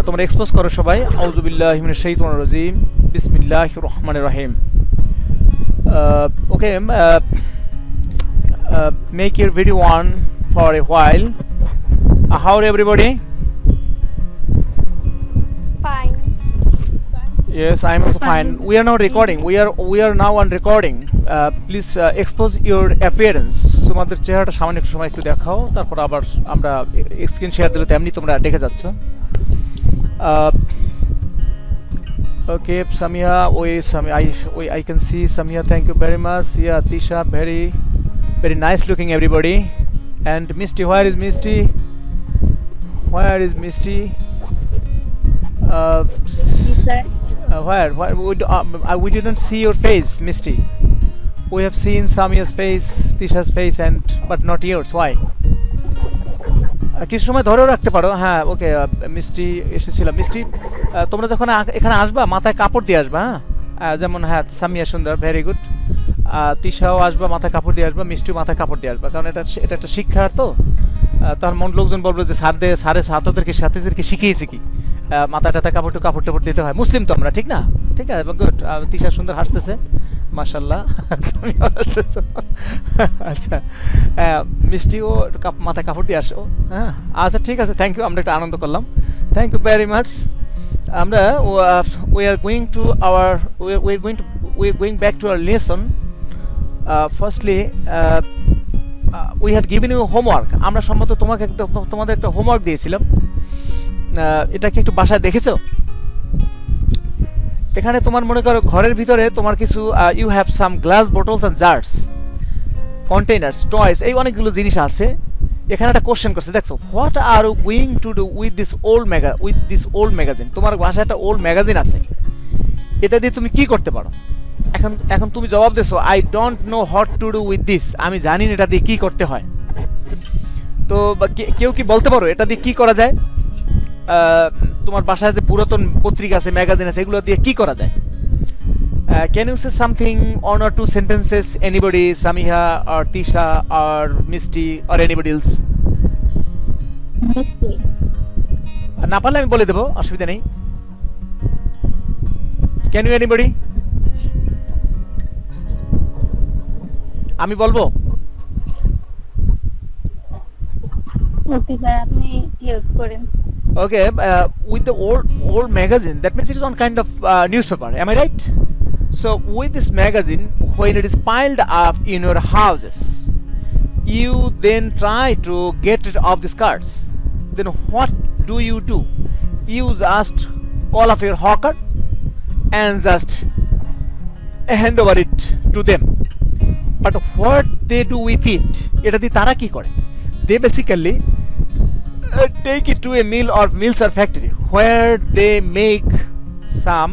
তোমরা এক্সপোজ করো সবাই। আউযু বিল্লাহি মিনাশ শাইতানির রাজিম, বিসমিল্লাহির রহমানির রহিম। Okay, make your video on for a while. How are everybody? Fine. Yes, I am also fine. We are now recording. We are now on recording. Please expose your appearance. তোমাদের চেহারাটা সামান্য একটু সময় একটু দেখাও, তারপর আবার আমরা স্ক্রিন শেয়ার দিলে তেমনি তোমরা দেখে যাচ্ছ। Okay, Samia, I can see Samia. Thank you very much. Yeah, Tisha, very nice looking everybody. And Misty, where is Misty? Where is Misty? Yes, sir. Where we didn't see your face, Misty. We have seen Samia's face, Tisha's face, but not yours. Why? কিছু সময় ধরেও রাখতে পারো। হ্যাঁ, ওকে, মিষ্টি এসেছিল। মিষ্টি, তোমরা যখন এখানে আসবা মাথায় কাপড় দিয়ে আসবা। হ্যাঁ, যেমন হ্যাঁ সামিয়া সুন্দর, ভেরি গুড। তিশাও আসবা মাথায় কাপড় দিয়ে আসবা, মিষ্টিও মাথায় কাপড় দিয়ে আসবা, কারণ এটা একটা শিক্ষার তো। তার মন লোকজন বলবো যে সারে ছাত্রদেরকে সাথীদেরকে শিখিয়েছি কি মাথায় টাথা কাপড় টাপড় দিতে হয়। মুসলিম তো আমরা, ঠিক না? ঠিক আছে, গুড। তিশা সুন্দর হাসতেছে, মাশাআল্লাহ। হাসতেছে, আচ্ছা। মিষ্টিও মাথায় কাপড় দিয়ে আসো। হ্যাঁ, আচ্ছা, ঠিক আছে, থ্যাংক ইউ। আমরা একটু আনন্দ করলাম, থ্যাংক ইউ ভেরি মাচ। আমরা we are going back to our lesson. Firstly, we had given you homework. আমরা সম্ভবত তোমাদের একটা হোমওয়ার্ক দিয়েছিলাম। এটা কি একটু বাসায় দেখেছো? এখানে তোমার মনে করো ঘরের ভিতরে তোমার কিছু you have some glass bottles and jars, containers, toys, এই অনেকগুলো জিনিস আছে। এখানে একটা কোশ্চেন করছে, দেখছো, what are you going to do with this old magazine. তোমার বাসায় একটা ওল্ড ম্যাগাজিন আছে, এটা দিয়ে তুমি কি করতে পারো? এখন তুমি জবাব দিছো, I don't know what to do with this. আমি জানি না এটা দিয়ে কি করতে হয়। তো কেউ কি বলতে পারো এটা দিয়ে কি করা যায়? তোমার বাসায় যে পুরাতন পত্রিকা আছে, ম্যাগাজিন আছে, এগুলো দিয়ে কি করা যায়? Can you say something, one or two sentences? Anybody, Samiha or Tisha or Misty or anybody else? Misty. না পারলে আমি বলে দেবো, অসুবিধা নেই। Can you anybody? আমি বলবো। Okay, sir. আপনি হেল্প করেন। Okay, with the old magazine, that means it is one kind of newspaper. Am I right? So with this magazine, when it is piled up in your houses, you then try to get rid of these cards. Then what do? You just call up your hawker and just hand over it to them. But what they do with it? এটা দিয়ে তারা কি করে? They basically take it to a mill or mills or factory where they make some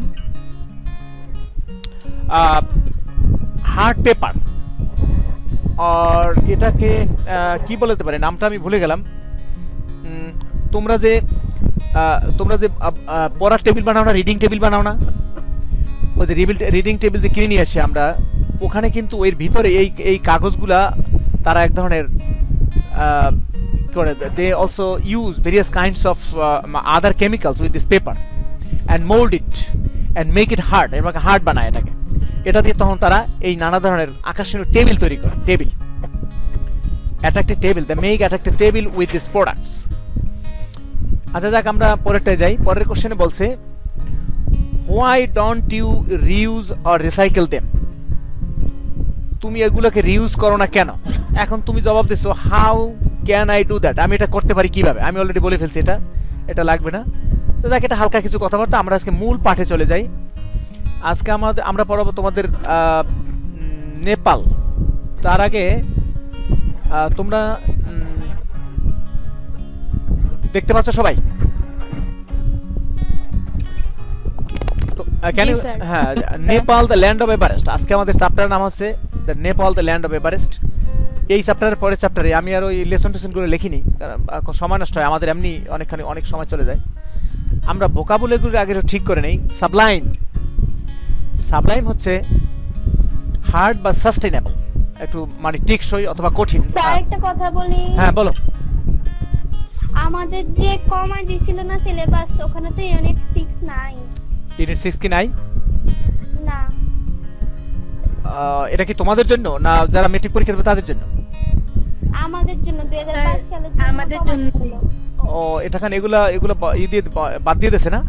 hard paper, আর এটাকে কি বলতে পারে, নামটা আমি ভুলে গেলাম। তোমরা যে পড়ার টেবিল বানাও না, রিডিং টেবিল বানাও না, ওই যে রিডিং টেবিল যে কিনে নিয়ে আসে আমরা, ওখানে কিন্তু এর ভিতরে এই কাগজগুলা তারা এক ধরনের করে, they also use various kinds of other chemicals with this paper and mold it and make it hard, এবং হার্ড বানায় এটাকে। এটা দিয়ে তখন তারা এই নানা ধরনের আকর্ষণীয় টেবিল তৈরি করে, table, attractive table, they make attractive table with these products. আচ্ছা, যাক, আমরা পরেরটায় যাই। পরের কোশ্চেনে বলছে, why don't you reuse or recycle them? তুমি এগুলোকে রিউজ করো না কেন? এখন তুমি জবাব দিছো, how can I do that? আমি এটা করতে পারি কিভাবে? আমি অলরেডি বলে ফেলছি, এটা লাগবে না। তো দেখ, এটা হালকা কিছু কথাবার্তা। আমরা আজকে মূল পাঠে চলে যাই। আজকে আমরা পড়াবো তোমাদের নেপাল। তার আগে তোমরা দেখতে পাচ্ছ সবাই? হ্যাঁ, Nepal the land of Everest. আজকে আমাদের চ্যাপ্টারের নাম হচ্ছে the Nepal the land of Everest. এই চ্যাপ্টারের পরের চ্যাপ্টারে আমি আর ওই লেসন টেসনগুলো লিখিনি, সময় নষ্ট হয় আমাদের, এমনি অনেক সময় চলে যায়। আমরা ভোকাবুলারিগুলো আগে ঠিক করে নেই। সাবলাইম হচ্ছে হার্ড বা সাস্টেইনেবল, একটু মানে টেকসই অথবা কঠিন। স্যার, একটা কথা বলি। হ্যাঁ, বলো। আমাদের যে কমা দিছিল না সিলেবাস, ওখানে তো ইউনিট 6 নাই। ইউনিট 6 কি নাই? না, এটা কি তোমাদের জন্য না যারা মেট্রিক পরীক্ষা দেবে তাদের জন্য? আমাদের জন্য 2022 সালের জন্য আমাদের কমা জন্য। ছিল। ও এটা খান এগুলা এগুলা বাদ দিয়ে দিয়েছে না?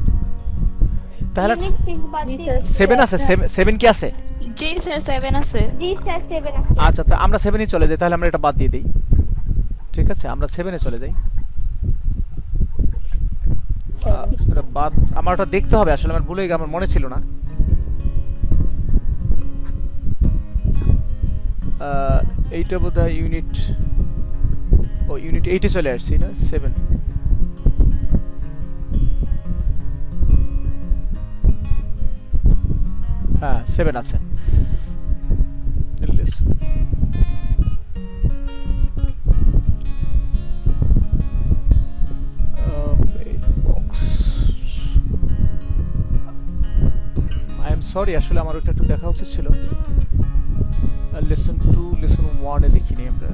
তাহলে ইউনিট 6 বাদ জি দিয়ে। স্যার। 7 আছে, 7 কি আছে? জি স্যার 7 আছে। জি স্যার 7 আছে। আচ্ছা, তো আমরা 7 এ চলে যাই, তাহলে আমরা এটা বাদ দিয়ে দিই। ঠিক আছে, আমরা 7 এ চলে যাই। এটা বাদ, আমার ওটা দেখতে হবে আসলে, আমার ভুলে গেছে, আমার মনে ছিল না। এইটা বোধহয় ইউনিট, ও ইউনিট 8 এ চলে আসছি না, 7। হ্যাঁ 7 আছে। আই এম সরি, আসলে আমার ওটা একটু দেখা উচিত ছিল। লেসন 2 লেসন 1 এ দেখিনি আমরা।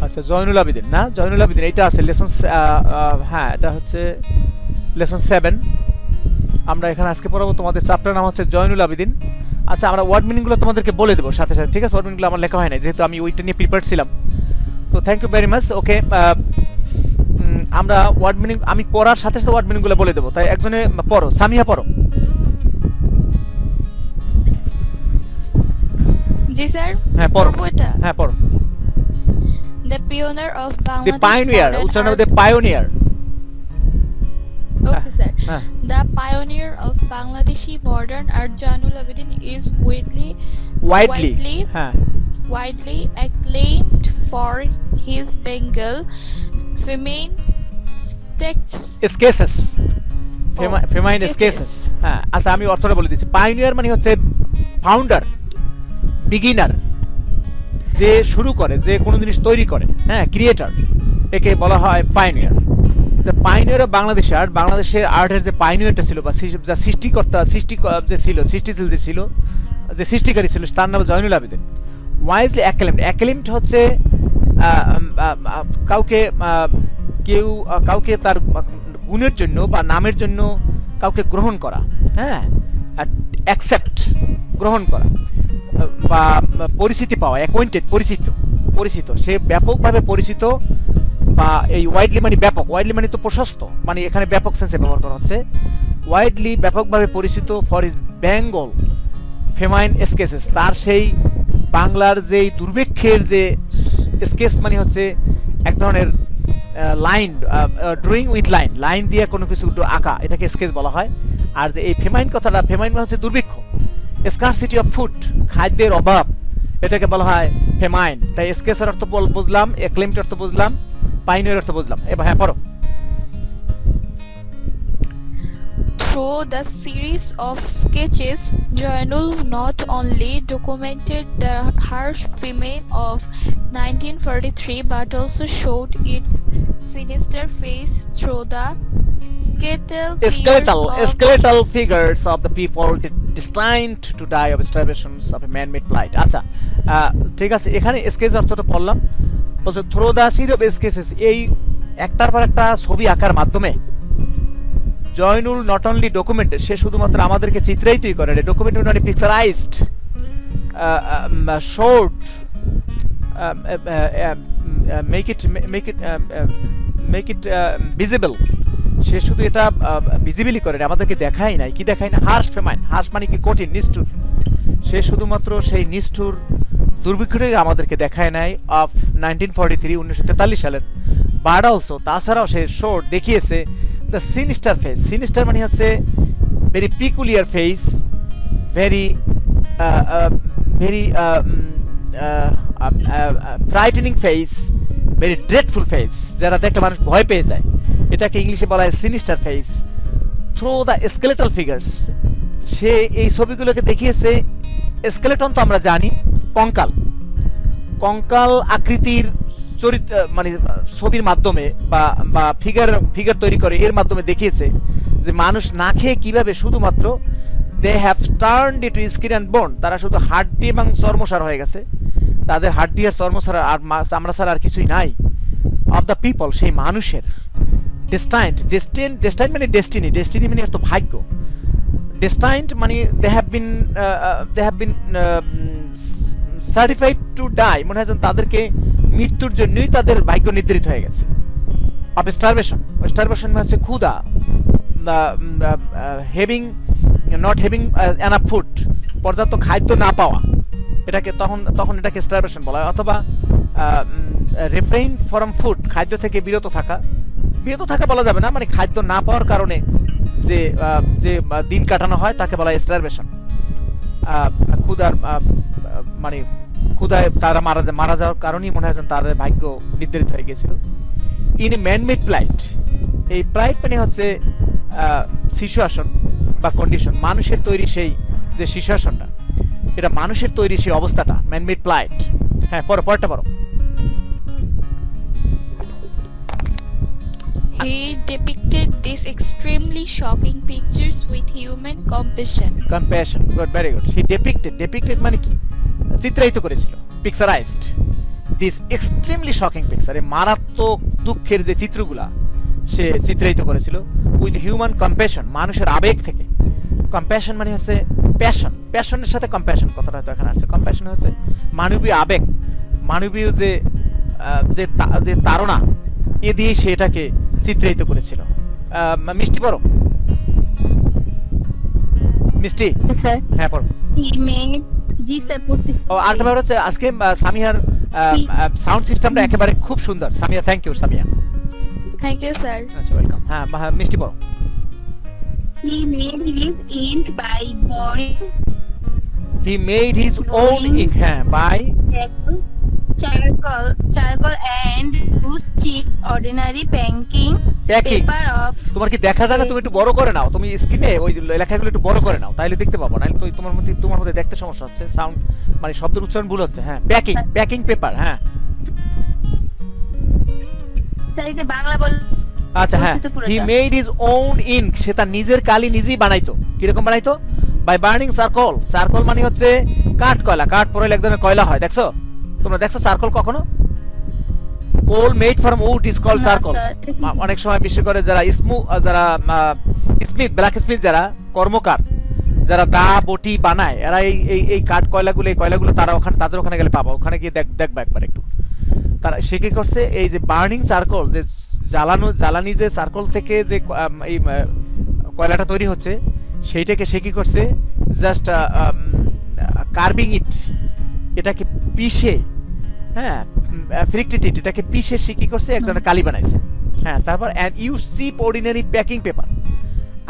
আচ্ছা জয়নুল আবেদিন, না জয়নুল আবেদিন এটা আছে লেসন, হ্যাঁ এটা হচ্ছে লেসন 7। আমরা এখানে আজকে পড়াবো, তোমাদের চ্যাপ্টার নাম হচ্ছে জয়নুল আবেদিন। আচ্ছা আমরা ওয়ার্ড মিনিংগুলো তোমাদেরকে বলে দেবো সাথে সাথে, ঠিক আছে? ওয়ার্ড মিনিংগুলো আমার লেখা হয় না, যেহেতু আমি ওইটা নিয়ে প্রিপেয়ার ছিলাম। তো থ্যাংক ইউ ভেরি মাচ। ওকে, আমরা ওয়ার্ড মিনিং, আমি পড়ার সাথে সাথে ওয়ার্ড মিনিংগুলো বলে দেবো, তাই একজনে পড়ো। সামিয়া পড়ো। জি স্যার। হ্যাঁ পড়ো। পড়বো এটা? হ্যাঁ পড়ো। The pioneer of the Bangladesh pioneer, modern উচ্চারণ art- হবে পায়োনিয়ার। Okay sir. হ্যাঁ The pioneer of Bangladeshi modern art Jainul Abidin is widely, হ্যাঁ widely acclaimed for his Bengal feminine texts. স্কেসেস, Oh, ফেমাইন sketches. স্কেসেস। হ্যাঁ আচ্ছা আমি অর্থটা বলে দিচ্ছি। পায়োনিয়ার মানে হচ্ছে ফাউন্ডার, বিগিনার, যে শুরু করে, যে কোনো জিনিস তৈরি করে, হ্যাঁ ক্রিয়েটর, একে বলা হয় pioneer. The pioneer of Bangladesh art, বাংলাদেশের আর্টের যে পায়োনিয়ারটা ছিল বা যা সৃষ্টিকর্তা, যে ছিল, সৃষ্টিশীল যে ছিল, যে সৃষ্টিকারী ছিল, তার নাম Zainul Abedin. Widely acclaimed, acclaimed হচ্ছে কাউকে কাউকে তার গুণের জন্য বা নামের জন্য কাউকে গ্রহণ করা, হ্যাঁ অ্যাকসেপ্ট, গ্রহণ করা, বা পরিচিতি পাওয়া, অ্যাকোয়েন্টেড, পরিচিত, সে ব্যাপকভাবে পরিচিত। বা এই ওয়াইডলি মানে ব্যাপক, ওয়াইডলি মানে তো প্রশস্ত, মানে এখানে ব্যাপক সেন্সে ব্যবহার করা হচ্ছে। ওয়াইডলি ব্যাপকভাবে পরিচিত ফর ইজ বেঙ্গল ফেমাইন স্কেচেস, তার সেই বাংলার যেই দুর্ভিক্ষের যে স্কেচ মানে হচ্ছে এক ধরনের লাইন, ড্রয়িং উইথ লাইন দিয়ে কোনো কিছু আঁকা, এটাকে স্কেচ বলা হয়। আর যে এই ফেমাইন কথাটা, ফেমাইন মানে হচ্ছে দুর্ভিক্ষ, স্কারসিটি অফ ফুড, খাদ্যের অভাব, এটাকে বলা হয় ফেমাইন। তাই স্কেচের অর্থ বুঝলাম, অ্যাক্লেমড অর্থ বুঝলাম, পাইনিয়ার অর্থ বুঝলাম। এবার হ্যাঁ পড়ো। Through the series of sketches, Jainul not only documented the harsh famine of 1943 but also showed its sinister face through the skeletal figures of the people destined to die of starvation of a man-made plight. আচ্ছা ঠিক আছে, এখানে sketch অর্থটা পড়লাম। বলছে through the series of sketches, এই একটার পর একটা ছবি আঁকার মাধ্যমে জয়নুল নট অনলি ডকুমেন্টেড, সে শুধুমাত্র আমাদেরকে চিত্রায়িতই করে, ডকুমেন্টেড মানে picturised, short, make it visible. সে শুধু এটা ভিজিবলি করে, আমাদেরকে দেখায় নাই। কি দেখায় না? হার্শ ফেমাইন, হার্শ মানে কি? কঠিন, নিষ্ঠুর। সে শুধুমাত্র সেই নিষ্ঠুর দুর্ভিক্ষটাই আমাদেরকে দেখায় নাই অফ 1943 সালের, বাট অলসো তাছাড়াও সে শোর দেখিয়েছে দ্য সিনিস্টার ফেস। সিনিস্টার মানে হচ্ছে very peculiar face, very frightening face, very dreadful face, যারা দেখলে মানুষ ভয় পেয়ে যায়, এটাকে ইংলিশে বলা হয় sinister face. Through the skeletal figures, সে এই ছবিগুলোকে দেখিয়েছে। স্কেলেটন তো আমরা জানি, কঙ্কাল আকৃতির চরিত্র, মানে ছবির মাধ্যমে বা ফিগার তৈরি করে, এর মাধ্যমে দেখিয়েছে যে মানুষ না খেয়ে কিভাবে শুধুমাত্র they have turned it skin and bone, তারা শুধু হাড্ডি এবং চর্মসার হয়ে গেছে, তাদের হাড্ডি আর চর্ম ছাড়া আর চামড়া ছাড়া আর কিছুই নাই। অফ দ্য পিপল, সেই মানুষের। ডেস্টাইন্ড মানে ডেস্টিনি, ডেস্টিনি মানে একটা ভাগ্য। ডেস্টাইন্ড মানে they have been certified to die, মনে হয় যেন তাদেরকে মৃত্যুর জন্যই তাদের ভাগ্য নির্ধারিত হয়ে গেছে। অফ স্টারভেশন, স্টারভেশন মানে হচ্ছে ক্ষুধা, নট হ্যাভিং এনাফ ফুড, পর্যাপ্ত খাদ্য না পাওয়া, এটাকে তখন এটাকে স্টারভেশন বলা হয়। অথবা রিফ্রেইন ফ্রম ফুড, খাদ্য থেকে বিরত থাকা বলা যাবে না, মানে খাদ্য না পাওয়ার কারণে যে দিন কাটানো হয় তাকে বলা হয় স্টারভেশন। মানে ক্ষুধায় তারা মারা যাওয়ার কারণেই মনে হয় তাদের ভাগ্য নির্ধারিত হয়ে গেছিল। ইন এ ম্যানমেড প্লাইট, এই প্লাইট মানে হচ্ছে সিচুয়েশন বা কন্ডিশন, মানুষের তৈরি সেই যে সিচুয়েশনটা, এটা মানুষের তৈরি সেই অবস্থাটা, ম্যানমেড প্লাইট। হ্যাঁ, পরটা পড়ো। He depicted these extremely shocking pictures with human compassion. Compassion, good, very good. He depicted মানে কি? চিত্রায়িত করেছিল, পিকচারাইজড দিস এক্সট্রিমলি শকিং পিকচার, এই মারাত্মক দুঃখের যে চিত্রগুলা সে চিত্রায়িত করেছিল উইথ হিউম্যান কম্প্যাশন, মানুষের আবেগ থেকে। কম্প্যাশন মানে হচ্ছে প্যাশন, প্যাশনের সাথে কম্প্যাশন কথাটা হয়তো এখানে আসছে। কম্প্যাশন হচ্ছে মানবীয় আবেগ, মানবীয় যে তাড়না, এ দিয়ে সে এটাকে চিত্রায়িত করেছিল। মিষ্টি পড়ো, মিষ্টি। স্যার, হ্যাঁ পড়ো। হি মেড, জি স্যার পড়তেছি। ও আরেকটা ব্যাপার হচ্ছে আজকে সামিয়ার সাউন্ড সিস্টেমটা একেবারে খুব সুন্দর। Samia, thank you Samia. Thank you, sir. আচ্ছা, ওয়েলকাম। হ্যাঁ, মিষ্টি পড়ো। He made his ink by boring He made his own ink, হ্যাঁ, by charcoal and use cheap ordinary packing Packing. paper of তোমার কি দেখা যায় না? তুমি একটু বড় করে নাও, তুমি স্ক্রিনে ওই লেখাগুলো একটু বড় করে নাও, তাহলে দেখতে পাবো, নাহলে তো তোমার মধ্যে দেখতে সমস্যা হচ্ছে, সাউন্ড মানে শব্দের উচ্চারণ ভুল হচ্ছে। হ্যাঁ, প্যাকিং পেপার। হ্যাঁ, স্যার এটা বাংলা বল। আচ্ছা, হ্যাঁ, he made his own ink, সে তার নিজের কালি নিজেই বানাইতো। কিরকম বানাইতো? By burning charcoal. চারকোল মানে হচ্ছে কাঠ কয়লা, কাঠ পোড়াইলে এক ধরনের কয়লা হয়, দেখছো? তোমরা দেখছো চারকোল কখনো? Coal made from wood is called charcoal. অনেক সময় বিশেষ করে যারা স্মিথ, ব্ল্যাক স্মিথ, যারা কর্মকার, যারা দা বটি বানায়, এরা এই কাঠ কয়লাগুলো তাদের ওখানে গেলে পাবো, ওখানে গিয়ে দেখবা একবার একটু। তারা সে কি করছে, এই যে বার্নিং চারকোল, যে জ্বালানি যে চারকোল থেকে যে এই কয়লাটা তৈরি হচ্ছে, সেইটাকে সে কি করছে, জাস্ট কার্বিং ইট, এটাকে পিষে, হ্যাঁ, ফ্রিক্টেড, এটাকে পিষে সে কি করছে, এক ধরনের কালি বানাইছে। হ্যাঁ, তারপর and you cheap ordinary packing paper,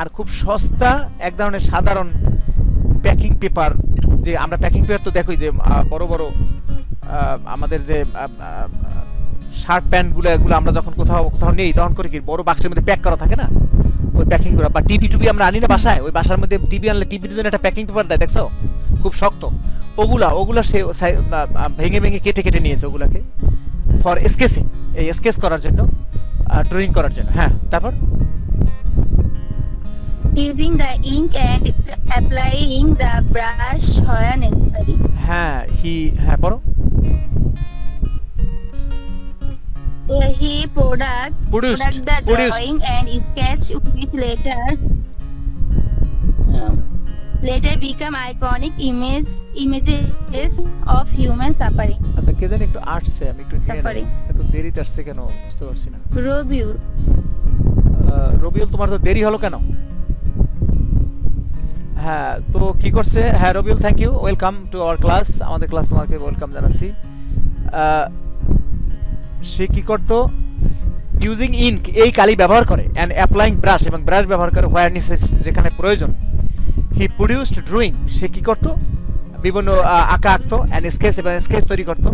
আর খুব সস্তা এক ধরনের সাধারণ প্যাকিং পেপার, যে আমরা প্যাকিং পেপার তো দেখোই যে বড় বড় আমাদের যে শার্ট প্যান্টগুলো, এগুলো আমরা যখন কোথাও নেই তখন করে কি বড় বাক্সের মধ্যে প্যাক করা থাকে না, ওই প্যাকিং করা। বা টিভি আমরা আনি না বাসায়, ওই বাসার মধ্যে টিভি আনলে টিভির জন্য একটা প্যাকিং পেপার দেয়, দেখছো, খুব শক্ত। ওগুলা সে ভেঙে কেটে নিয়েছে ওগুলাকে ফর স্কেচিং, এই স্কেচ করার জন্য, ড্রয়িং করার জন্য। হ্যাঁ, তারপর using the ink and applying the brush where necessary. হ্যাঁ, পড়ো। He produced the drawing and sketch which later become iconic images of human suffering. আচ্ছা, কে জানি একটু আসছে, আমি একটু Suffering. এত দেরিতে আসছে কেন বুঝতে পারছি না। রবিউল, তোমার তো দেরি হলো কেন? হ্যাঁ, তো কি করছে? হ্যাঁ, Rabiul, thank you, welcome to our class, আমাদের ক্লাস তোমাকে ওয়েলকাম জানাচ্ছি। সে কি করতো, ইউজিং ইঙ্ক, এই কালি ব্যবহার করে, অ্যান্ড অ্যাপ্লাইং ব্রাশ, এবং ব্রাশ ব্যবহার করে হোয়ার নেসেসারি, যেখানে প্রয়োজন। হি প্রডিউসড ড্রয়িং, সে কি করতো, বিভিন্ন আঁকা আঁকতো, অ্যান্ড স্কেচ তৈরি করতো,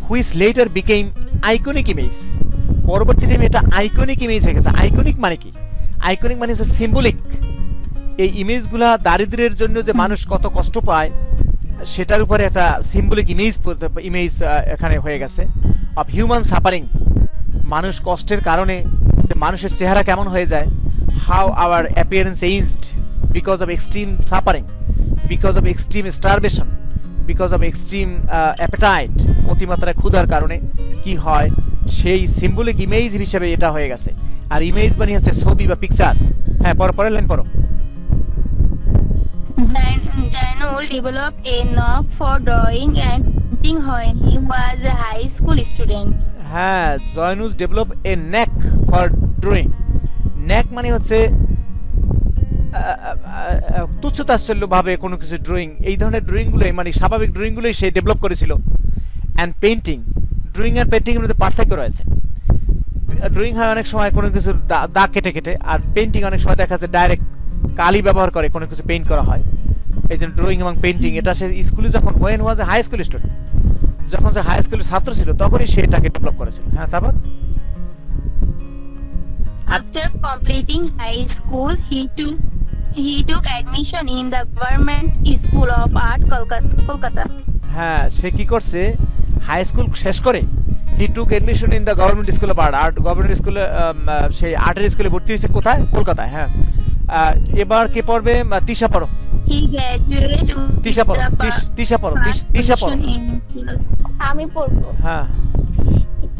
which letter became iconic image, পরবর্তী টাইমে এটা আইকনিক ইমেজ হয়ে গেছে। আইকনিক মানে কি? আইকনিক মানে হচ্ছে সিম্বলিক। এই ইমেজগুলা দারিদ্র্যের জন্য যে মানুষ কত কষ্ট পায়, সেটার উপরে একটা সিম্বলিক ইমেজ এখানে হয়ে গেছে। অফ হিউম্যান সাফারিং, মানুষ কষ্টের কারণে মানুষের চেহারা কেমন হয়ে যায়, how our appearance changed because of extreme suffering, because of extreme starvation, because of extreme appetite, অতিমাত্রায় ক্ষুধার কারণে কি হয় সেই সিম্বলিক ইমেজ হিসেবে এটা হয়ে গেছে। আর ইমেজ মানে হচ্ছে ছবি বা পিকচার। হ্যাঁ, পরের লাইন পড়ো। Jainul developed a knack for drawing and painting when he was a high school student. হ্যাঁ, জয়নুস develop a knack for drawing. Knack মানে হচ্ছে তুচ্ছতাচ্ছল্য ভাবে কোনো কিছু ড্রয়িং, এই ধরনের ড্রয়িংগুলোই মানে স্বাভাবিক ড্রয়িংগুলোই সে ডেভেলপ করেছিল। অ্যান্ড পেন্টিং, ড্রয়িং আর পেন্টিংয়ের মধ্যে পার্থক্য রয়েছে। ড্রয়িং হয় অনেক সময় কোনো কিছু দাগ কেটে কেটে, আর পেন্টিং অনেক সময় দেখা যায় ডাইরেক্ট কালি ব্যবহার করে কোনো কিছু পেইন্ট করা হয়। এই জন্য ড্রয়িং এবং পেন্টিং এটা সে স্কুলে যখন when was a high school student, যখন সে হাই স্কুলের ছাত্র ছিল তখনই সে এটাকে ডেভেলপ করেছিল। হ্যাঁ, তারপর After completing high school, he took admission in the Government School of Art, Kolkata. হ্যাঁ, সে কি করছে হাই স্কুল শেষ করে he took admission in the government school of art, government স্কুলে সেই আর্টের স্কুলে ভর্তি হয়েছে কোথায়? কলকাতায়। হ্যাঁ, এবার কে পড়বে? তিশা পড়ো। He graduated তিশা পড়ো, তিশা পড়ো, তিশা পড়ো। আমি পড়বো। হ্যাঁ,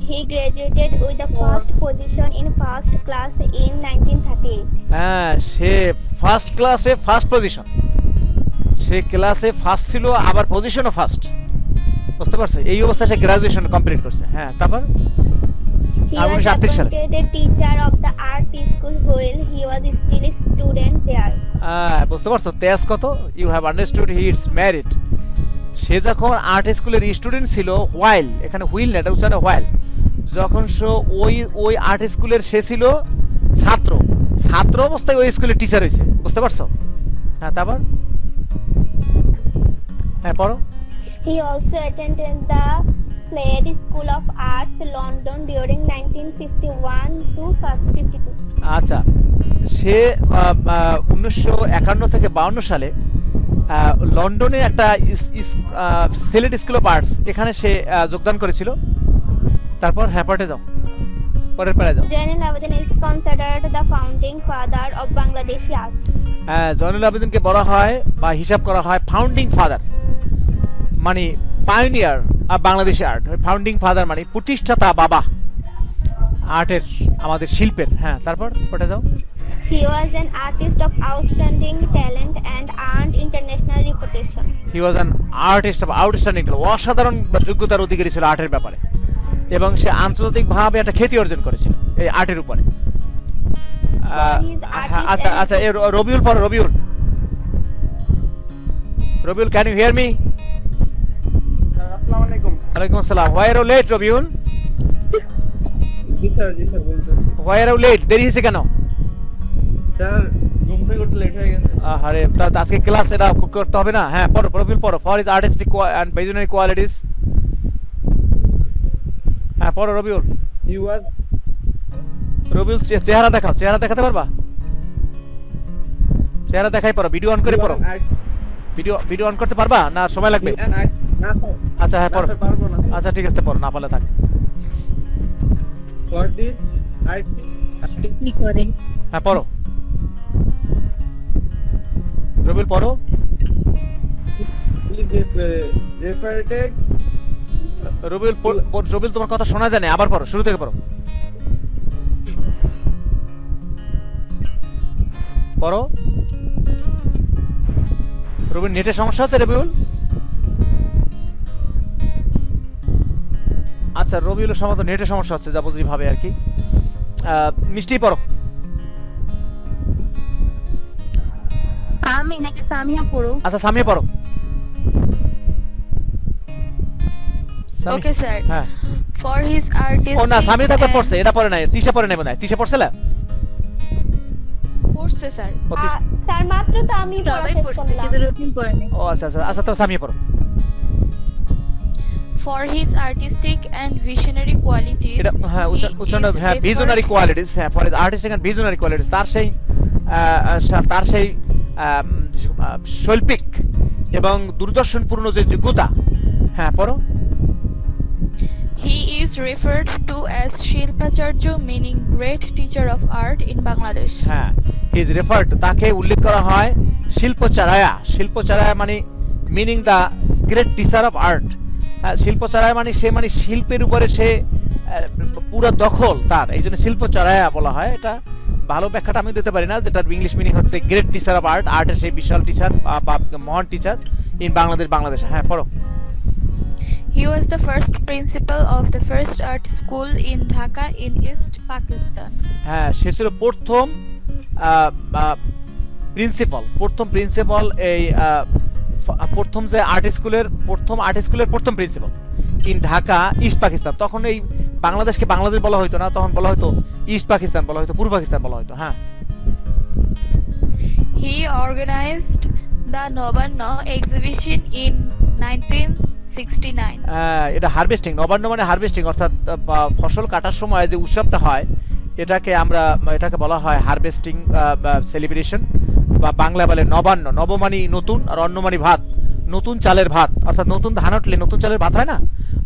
He graduated with the first position in first class in 1938. হ্যাঁ, সে ফার্স্ট ক্লাসে ফার্স্ট পজিশন, সে ক্লাসে ফার্স্ট ছিল আবার পজিশনও ফার্স্ট। বুঝতে পারছো? এই অবস্থায় সে গ্রাজুয়েশন কমপ্লিট করছে। হ্যাঁ, তারপর He আর was 1938 সালে appointed a teacher of the art school while he was still a student there. বুঝতে পারছো তেজ কত? You have understood he is married. সে যখন আর্ট স্কুলের স্টুডেন্ট ছিল, হোয়াইল, এখানে হুইল না, এটা উচ্চারণ হোয়াইল, যখন সে ওই আর্ট স্কুলের সে ছিল ছাত্র অবস্থায় ওই স্কুলের টিচার হয়েছে। বুঝতে পারছো? হ্যাঁ, তারপর হ্যাঁ পড়ো। He also attended the Slade School of Arts, London during 1951 to 52. আচ্ছা, সে 1951 থেকে 52 সালে লন্ডনে একটা সিলেট স্কুল অফ আর্টস এখানে সে যোগদান করেছিল। তারপর হ্যাঁ পড়ে যাও, পরের পারে যাও। Zainul Abidin is considered the founding father of Bangladeshi art. হ্যাঁ, জয়নুল আবেদিনকে বলা হয় বা হিসাব করা হয় ফাউন্ডিং ফাদার, মানে pioneer of Bangladeshi art. Founding father মানে প্রতিষ্ঠাতা বাবা আর্টের, আমাদের শিল্পের। হ্যাঁ, তারপর পড়ে যাও। He was an artist of outstanding talent and earned international reputation. He was an artist of outstanding, অসাধারণ যোগ্যতার অধিকারী ছিল আর্টের ব্যাপারে, এবং সে আন্তর্জাতিকভাবে একটা খ্যাতি অর্জন করেছিল এই আর্টের উপরে। আচ্ছা আচ্ছা, রবিউল পড়ো। Rabiul, can you hear me? আসসালামু আলাইকুম। ওয়ালাইকুম আসসালাম। Why are you late Rabiul? জি স্যার বলতেছি। Why are you late? দেরি হয়েছে কেন? স্যার ঘুম থেকে উঠতে লেট হয়ে গেছে। আরে আজকে ক্লাস এটা করতে হবে না? হ্যাঁ পড়ো, রবিউল পড়ো। For his artistic and visionary qualities. হ্যাঁ পড়ো রবিউল। হি ওয়াজ রবিউল চেহারা দেখাও, চেহারা দেখাতে পারবা? চেহারা দেখাই পড়ো, ভিডিও অন করে পড়ো। ভিডিও অন করতে পারবা না সময় লাগবে? না স্যার। আচ্ছা হ্যাঁ পড়ো। পারবো না। আচ্ছা ঠিক আছে, পড়ো, না পারলে থাক। ফর দিস আর্টিস্ট কি করে? হ্যাঁ পড়ো রবিউল, পড়ো। রেফারেটেড। রবিউল তোমার কথা শোনা যায় না, আবার পড়ো, শুরু থেকে পড়ো। পড়ো রবিউল, নেটের সমস্যা হচ্ছে রবিউল? আচ্ছা, রবিউলের সম্ভবত নেটের সমস্যা হচ্ছে, যা বুঝি ভাবে আর কি। মিষ্টি পড়ো। আমি নাকি সামিয়া পড়ো? আচ্ছা সামিয়া পড়ো। Okay, sir. হ্যাঁ, For his artistic ও না, সামিয়া তো একবার and- পড়ছে, এটা পড়ে নাই, তিশা পড়ে নাই বোধহয়। তিশা পড়ছিলে? পড়ছে, sir. স্যার মাত্র তো আমি পড়া সবাই শেষ পড়ছে, করলাম। শুধু রুটিন পড়ে নেই। ও আচ্ছা আচ্ছা আচ্ছা, তো সামিয়া পড়ো। For his artistic and visionary qualities, এটা হ্যাঁ he উচ্চারণ, is হ্যাঁ referred- ভিজনারি কোয়ালিটিস। হ্যাঁ, for artistic and visionary qualities, তার সেই শৈল্পিক এবং দূরদর্শনপূর্ণ যে যোগ্যতা। হ্যাঁ পড়ো। He is referred to as Shilpacharya, meaning great teacher of art in Bangladesh. হ্যাঁ, হি ইজ রেফার্ড, তাকে উল্লেখ করা হয় শিল্পচারায়া। শিল্পচারায়া মানে meaning the great teacher of art. Shilpacharya মানে সে মানে শিল্পের উপরে সে পুরো দখল তার, এই জন্য শিল্পচারায়া বলা হয়। এটা ভালো ব্যাখ্যাটা আমি দিতে পারি না, যেটার ইংলিশ মিনিং হচ্ছে গ্রেট টিচার অফ আর্ট, আর্টের সেই বিশাল টিচার বা মহান টিচার ইন বাংলাদেশ। হ্যাঁ, পড়ো। He was the first principal of the first art school in Dhaka in East Pakistan. হ্যাঁ, সে ছিল প্রথম প্রিন্সিপাল এই প্রথম যে আর্ট স্কুলের প্রথম principal in Dhaka east Pakistan. তখন এই বাংলাদেশকে বাংলাদেশ বলা হতো না, তখন বলা হতো ইস্ট পাকিস্তান বলা হতো, পূর্ব পাকিস্তান বলা হতো। হ্যাঁ, He organized the Novanna exhibition in 1969. এটা হারভেস্টিং, নবান্ন মানে হারভেস্টিং, অর্থাৎ ফসল কাটার সময় যে উৎসবটা হয় এটাকে বলা হয় হারভেস্টিং সেলিব্রেশন, বা বাংলা বলে নবান্ন। নব মানে নতুন, আর অন্ন মানে ভাত, নতুন চালের ভাত, অর্থাৎ নতুন ধান উঠলে নতুন চালের ভাত হয় না,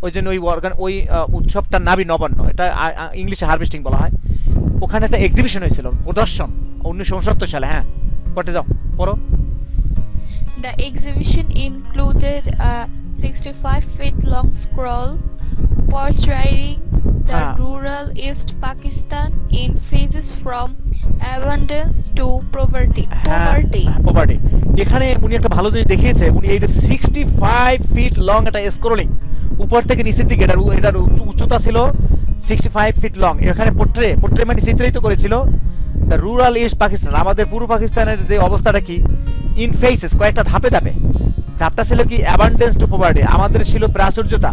ওই জন্য ওই উৎসবটার নামই নবান্ন। এটা ইংলিশে হারভেস্টিং বলা হয়। ওখানে একটা এক্সিবিশন হয়েছিল, প্রদর্শন, 1969 সালে। হ্যাঁ, পড়তে যাও, পড়ো। The exhibition included a 65 feet long scroll portraying the rural East Pakistan in phases from abundance to poverty. Poverty. এখানে উনি একটা ভালো জিনিস দেখিয়েছে, উনি এই 65 ফিট লং একটা স্ক্রোলিং, উপর থেকে নিচের দিকে এটার উচ্চতা ছিল 65 ফিট লং। এখানে পোর্ট্রে মানে চিত্রায়িত করেছিল দ্য রুরাল ইস্ট পাকিস্তান, আমাদের পূর্ব পাকিস্তানের যে অবস্থাটা কি, ইন ফেসেস, কয়েকটা ধাপটা ছিল কি, অ্যাবান্ডেন্স টু পভার্টি, আমাদের ছিল প্রাচুর্যতা।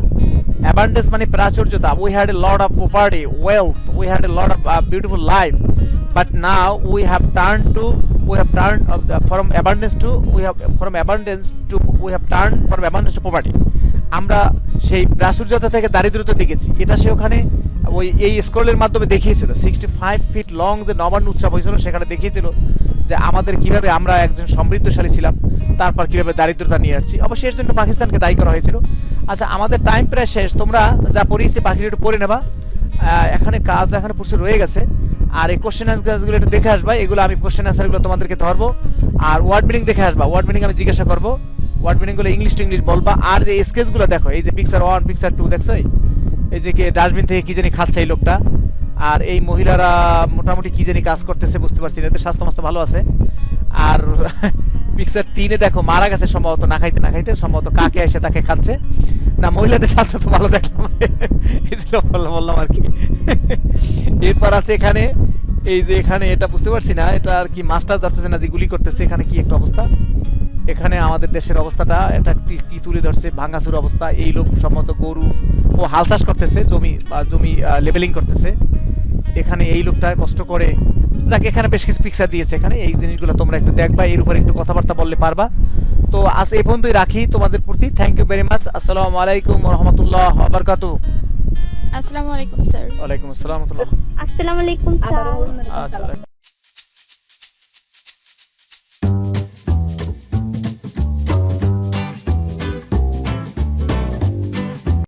অ্যাবান্ডেন্স মানে প্রাচুর্যতা, we had a lot of poverty, wealth, we had a lot of beautiful life, but now we have turned from abundance to poverty. আমরা সেই প্রাচুর্যতা থেকে দারিদ্রতা দেখেছি। এটা সে ওখানে এই স্ক্রোলের মাধ্যমে দেখিয়েছিল। 65 ফিট লং যে নবান্ন উৎসব হয়েছিল, সেখানে দেখিয়েছিল যে আমাদের কিভাবে আমরা একজন সমৃদ্ধশালী ছিলাম, তারপর কিভাবে দারিদ্রতা নিয়ে আসছি। অবশ্যই এর জন্য পাকিস্তানকে দায়ী করা হয়েছিল। আচ্ছা, আমাদের টাইম প্রায় শেষ, তোমরা যা পড়িয়েছি বাকিটা একটু পড়ে নেবা। এখানে কাজ এখানে প্রচুর রয়ে গেছে, আর এই কোশ্চেন আনসারগুলো একটু দেখে আসবা। এগুলো আমি কোশ্চেন আনসারগুলো তোমাদেরকে ধরবো, আর ওয়ার্ড মিনিং দেখে আসবা। ওয়ার্ড মিনিং আমি জিজ্ঞাসা করবো, ওয়ার্ড মিনিংগুলো ইংলিশ টু ইংলিশ বলবা। আর যে স্কেচগুলো দেখো, এই যে পিকচার 1 পিকচার 2 দেখছো, এই যে ডাস্টবিন থেকে কি জানি খাচ্ছে এই লোকটা, আর এই মহিলারা মোটামুটি কি জানি কাজ করতেছে, বুঝতে পারছি না, এদের স্বাস্থ্য মাস্ত ভালো আছে। আর পিকচার 3-এ দেখো মারা গেছে সম্ভবত, না খাইতে সম্ভবত কাকে এসে তাকে খাচ্ছে না, মহিলাদের স্বাস্থ্য তো ভালো দেখলাম, এই যে বললাম আর কি। এরপর আছে এখানে, এই যে এখানে এটা বুঝতে পারছি না, এটা আর কি মাস্টার ধরতেছে না যে গুলি করতেছে, এখানে কি একটা অবস্থা। এখানে আমাদের দেশের অবস্থাটা এটা কি তুলে ধরছে, ভাঙাচুর অবস্থা। এই লোক সম্ভবত গরু ও হাল চাষ করতেছে, জমি লেবেলিং করতেছে। এখানে এই লোকটা কষ্ট করে, যাকে এখানে বেশ কিছু পিকচার দিয়েছে, এখানে এই জিনিসগুলো তোমরা একটু দেখবা, এর উপরে একটু কথাবার্তা বললে পারবা। তো আজ এই পর্যন্তই রাখি তোমাদের প্রতি। Thank you very much. আসসালামু আলাইকুম ওয়া রাহমাতুল্লাহি ওয়া বারাকাতুহু। Assalamu alaikum, sir. ওয়া আলাইকুম আসসালাম ওয়া রাহমাতুল্লাহ। আসসালামু আলাইকুম স্যার। আচ্ছা।